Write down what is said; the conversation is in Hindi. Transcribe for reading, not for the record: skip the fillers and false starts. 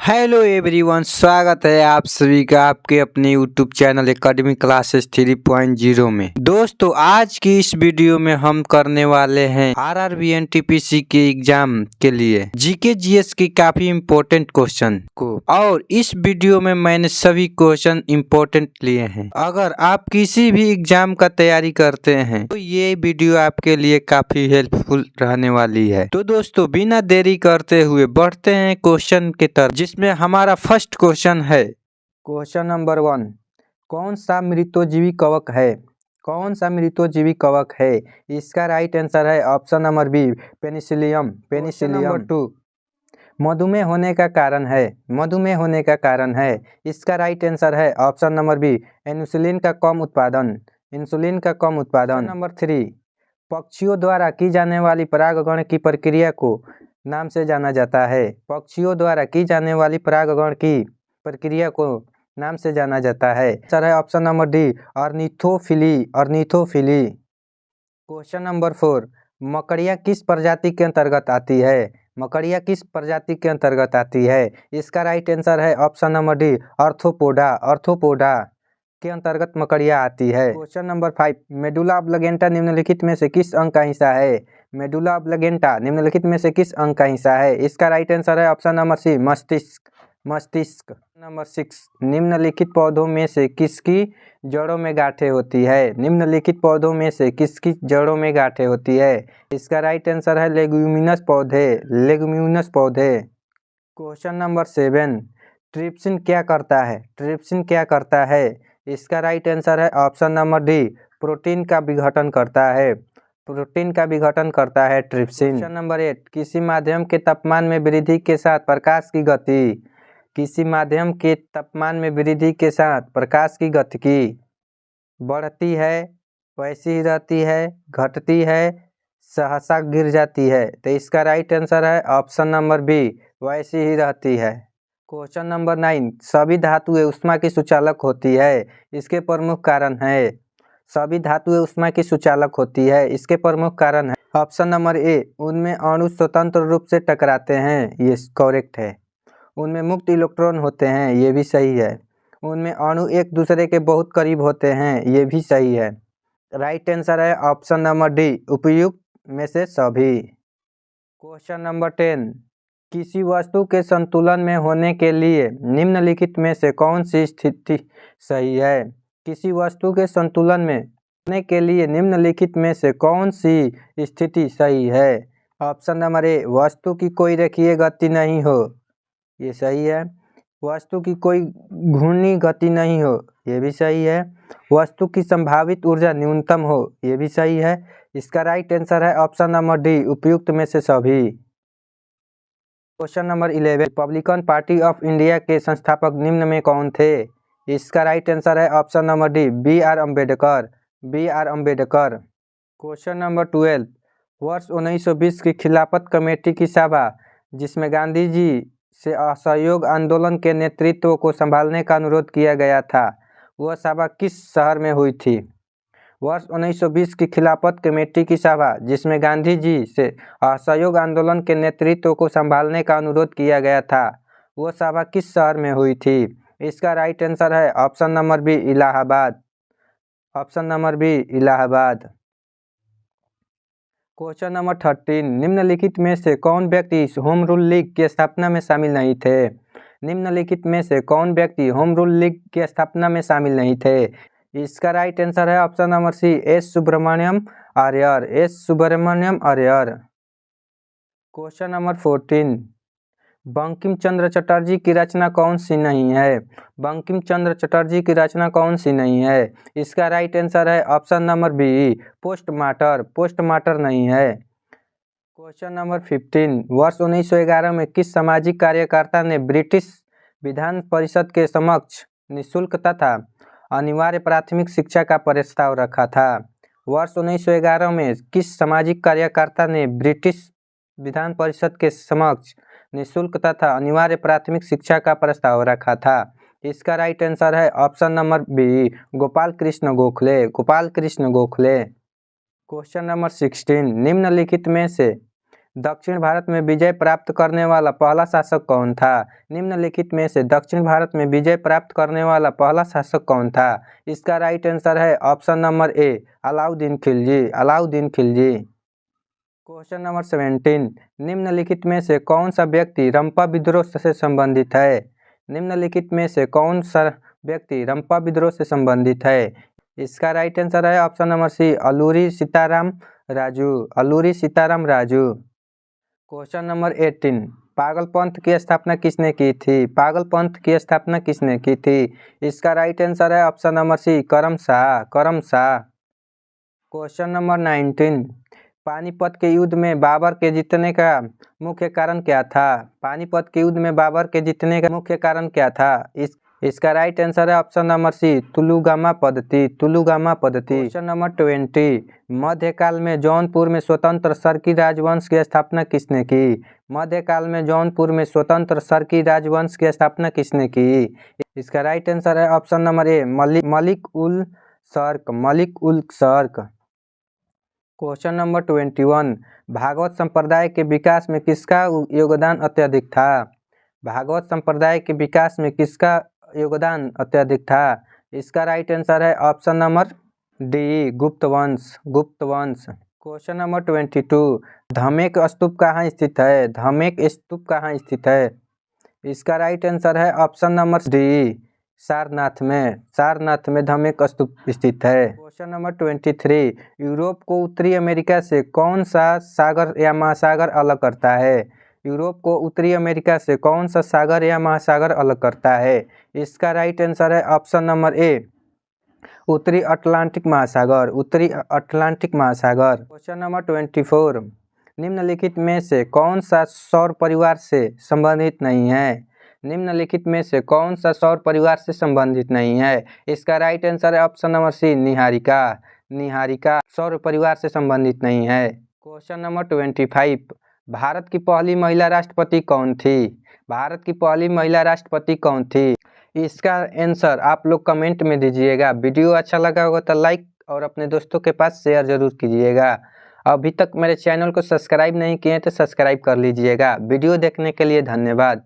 हेलो एवरीवन, स्वागत है आप सभी का आपके अपने यूट्यूब चैनल एकेडमी क्लासेस 3.0 में। दोस्तों, आज की इस वीडियो में हम करने वाले हैं आरआरबी एनटीपीसी के एग्जाम के लिए जीके जीएस के काफी इम्पोर्टेंट क्वेश्चन को, और इस वीडियो में मैंने सभी क्वेश्चन इम्पोर्टेंट लिए हैं। अगर आप किसी भी एग्जाम का तैयारी करते हैं तो ये वीडियो आपके लिए काफी हेल्पफुल रहने वाली है। तो दोस्तों, बिना देरी करते हुए बढ़ते हैं क्वेश्चन की तरफ, जिसमें हमारा फर्स्ट क्वेश्चन है क्वेश्चन नंबर 1। कौन सा मृतोजीवी कवक है? कौन सा मृतोजीवी कवक है? इसका राइट आंसर है option number B, penicillium. Number 2, मधुमेह होने का कारण है। मधुमेह होने का कारण है। इसका राइट आंसर है ऑप्शन नंबर बी, इंसुलिन का कम उत्पादन। इंसुलिन का कम उत्पादन। नंबर 3, पक्षियों द्वारा की जाने वाली परागण की प्रक्रिया को नाम से जाना जाता है। पक्षियों द्वारा की जाने वाली परागण की प्रक्रिया को नाम से जाना जाता है। आंसर है option number D, ornithophily. Ornithophily. Question number 4, मकड़िया किस प्रजाति के अंतर्गत आती है? मकड़िया किस प्रजाति के अंतर्गत आती है? इसका राइट आंसर है option number D, arthropoda. Arthropoda के अंतर्गत मकड़िया आती है। क्वेश्चन नंबर 5, मेडुला ऑब्लिगेंटा निम्नलिखित में से किस अंग का हिस्सा है? मेडुला ऑब्लिगेंटा निम्नलिखित में से किस अंग का हिस्सा है? इसका राइट आंसर है ऑप्शन नंबर सी, मस्तिष्क। मस्तिष्क। नंबर 6, निम्नलिखित पौधों में से किसकी जड़ों में गांठें होती है? निम्नलिखित पौधों में से किसकी जड़ों में गांठें होती है? इसका राइट आंसर है लेग्यूमिनस पौधे। लेग्यूमिनस पौधे। क्वेश्चन नंबर 7, ट्रिप्सिन क्या करता है? ट्रिप्सिन क्या करता है? इसका राइट आंसर है ऑप्शन नंबर डी, प्रोटीन का विघटन करता है। प्रोटीन का विघटन करता है ट्रिप्सिन। क्वेश्चन नंबर 8, किसी माध्यम के तापमान में वृद्धि के साथ प्रकाश की गति, किसी माध्यम के तापमान में वृद्धि के साथ प्रकाश की गति बढ़ती है, वैसी ही रहती है, घटती है, सहसा गिर जाती है? तो इसका राइट आंसर है ऑप्शन नंबर बी, वैसी ही रहती है। क्वेश्चन नंबर 9, सभी धातुएं ऊष्मा की सुचालक होती है। इसके प्रमुख कारण है। सभी धातुएं ऊष्मा की सुचालक होती है। इसके प्रमुख कारण है ऑप्शन नंबर ए, उनमें अणु स्वतंत्र रूप से टकराते हैं। ये करेक्ट है। उनमें मुक्त इलेक्ट्रॉन होते हैं। ये भी सही है। उनमें अणु एक दूसरे के बहुत करीब होते हैं। ये भी सही है। राइट आंसर है ऑप्शन नंबर डी, उपयुक्त में से सभी। क्वेश्चन नंबर 10, किसी वस्तु के संतुलन में होने के लिए निम्नलिखित में से कौन सी स्थिति सही है? किसी वस्तु के संतुलन में होने के लिए निम्नलिखित में से कौन सी स्थिति सही है? ऑप्शन नंबर ए, वस्तु की कोई रेखीय गति नहीं हो। ये सही है। वस्तु की कोई घूर्णी गति नहीं हो। ये भी सही है। वस्तु की संभावित ऊर्जा न्यूनतम हो। ये भी सही है। इसका राइट आंसर है ऑप्शन नंबर डी, उपयुक्त में से सभी। Question number 11, Republican Party of India के संस्थापक निम्न में कौन थे? इसका राइट आंसर है option number D, B R Ambedkar. B R Ambedkar. Question number 12, वर्ष 1920 की खिलाफत कमेटी की सभा जिसमें गांधी जी से असहयोग आंदोलन के नेतृत्व को संभालने का अनुरोध किया गया था, वह सभा किस शहर में हुई थी? वर्ष 1920 की खिलाफत कमेटी की सभा जिसमें गांधी जी से असहयोग आंदोलन के नेतृत्व को संभालने का अनुरोध किया गया था, वह सभा किस शहर में हुई थी? इसका राइट आंसर है option number B, Allahabad. Option number B, Allahabad. Question number 13, निम्नलिखित में से कौन व्यक्ति होम रूल लीग की स्थापना में शामिल नहीं थे? निम्नलिखित में से कौन व्यक्ति होम रूल लीग की स्थापना में शामिल नहीं थे? इसका राइट आंसर है option number C, S Subramania Iyer. S Subramania Iyer. Question number 14, Bankim Chandra Chatterjee की रचना कौन सी नहीं है? बंकिम चंद्र चटर्जी की रचना कौन सी नहीं है? इसका राइट आंसर है ऑप्शन नंबर बी, पोस्टमार्टर। पोस्टमार्टर नहीं है। क्वेश्चन नंबर 15, वर्ष 1911 में किस सामाजिक कार्यकर्ता ने ब्रिटिश विधान परिषद के समक्ष निःशुल्क तथा अनिवार्य प्राथमिक शिक्षा का प्रस्ताव रखा था? वर्ष 1911 में किस सामाजिक कार्यकर्ता ने ब्रिटिश विधान परिषद के समक्ष निःशुल्क तथा अनिवार्य प्राथमिक शिक्षा का प्रस्ताव रखा था? इसका राइट आंसर है option number B, Gopal Krishna Gokhale. Gopal Krishna Gokhale. Question number 16, निम्नलिखित में से दक्षिण भारत में विजय प्राप्त करने वाला पहला शासक कौन था? निम्नलिखित में से दक्षिण भारत में विजय प्राप्त करने वाला पहला शासक कौन था? इसका राइट आंसर है ऑप्शन नंबर ए, अलाउद्दीन खिलजी। अलाउद्दीन खिलजी। क्वेश्चन नंबर 17, निम्नलिखित में से कौन सा व्यक्ति रंपा विद्रोह से संबंधित है? निम्नलिखित में से कौन सा व्यक्ति रंपा विद्रोह से संबंधित है? इसका राइट आंसर है option number C, Alluri Sitarama Raju. Alluri Sitarama Raju. Question number 18, Pagal पंथ की स्थापना किसने की थी? पागल पंथ की स्थापना किसने की थी? इसका राइट आंसर है ऑप्शन नंबर सी, करम शाह। करम शाह। क्वेश्चन नंबर 19, पानीपत के युद्ध में बाबर के जीतने का मुख्य कारण क्या था? पानीपत के युद्ध में बाबर के जीतने का मुख्य कारण क्या था? इसका राइट आंसर है ऑप्शन नंबर सी, तुलुगामा पद्धति। तुलुगामा पद्धति। क्वेश्चन नंबर 20, मध्यकाल में जौनपुर में स्वतंत्र सरकी राजवंश की स्थापना किसने की? मध्यकाल में जौनपुर में स्वतंत्र सरकी राजवंश की स्थापना किसने की? इसका राइट आंसर है option number A, Malik ul Sharq. Malik ul Sharq. Question number 21, Bhagavata संप्रदाय के विकास में किसका योगदान अत्यधिक था? भागवत संप्रदाय के विकास में किसका योगदान अत्यधिक था? इसका राइट आंसर है ऑप्शन नंबर डी, गुप्त वंश। गुप्त वंश। क्वेश्चन नंबर 22, धमेक स्तूप कहाँ स्थित है? धमेक स्तूप कहाँ स्थित है? इसका राइट आंसर है ऑप्शन नंबर डी, सारनाथ में। सारनाथ में धमेक स्तूप स्थित है। क्वेश्चन नंबर 23, यूरोप को उत्तरी अमेरिका से कौन सा सागर या महासागर अलग करता है? यूरोप को उत्तरी अमेरिका से कौन सा सागर या महासागर अलग करता है? इसका राइट आंसर है ऑप्शन नंबर ए, उत्तरी अटलांटिक महासागर। उत्तरी अटलांटिक महासागर। क्वेश्चन नंबर 24, निम्नलिखित में से कौन सा सौर परिवार से संबंधित नहीं है? निम्नलिखित में से कौन सा सौर परिवार से संबंधित नहीं है? इसका राइट आंसर है ऑप्शन नंबर सी, निहारिका। निहारिका सौर परिवार से संबंधित नहीं है। क्वेश्चन नंबर 25, भारत की पहली महिला राष्ट्रपति कौन थी? भारत की पहली महिला राष्ट्रपति कौन थी? इसका आंसर आप लोग कमेंट में दीजिएगा। वीडियो अच्छा लगा होगा तो लाइक और अपने दोस्तों के पास शेयर जरूर कीजिएगा। अभी तक मेरे चैनल को सब्सक्राइब नहीं किए तो सब्सक्राइब कर लीजिएगा। वीडियो देखने के लिए धन्यवाद।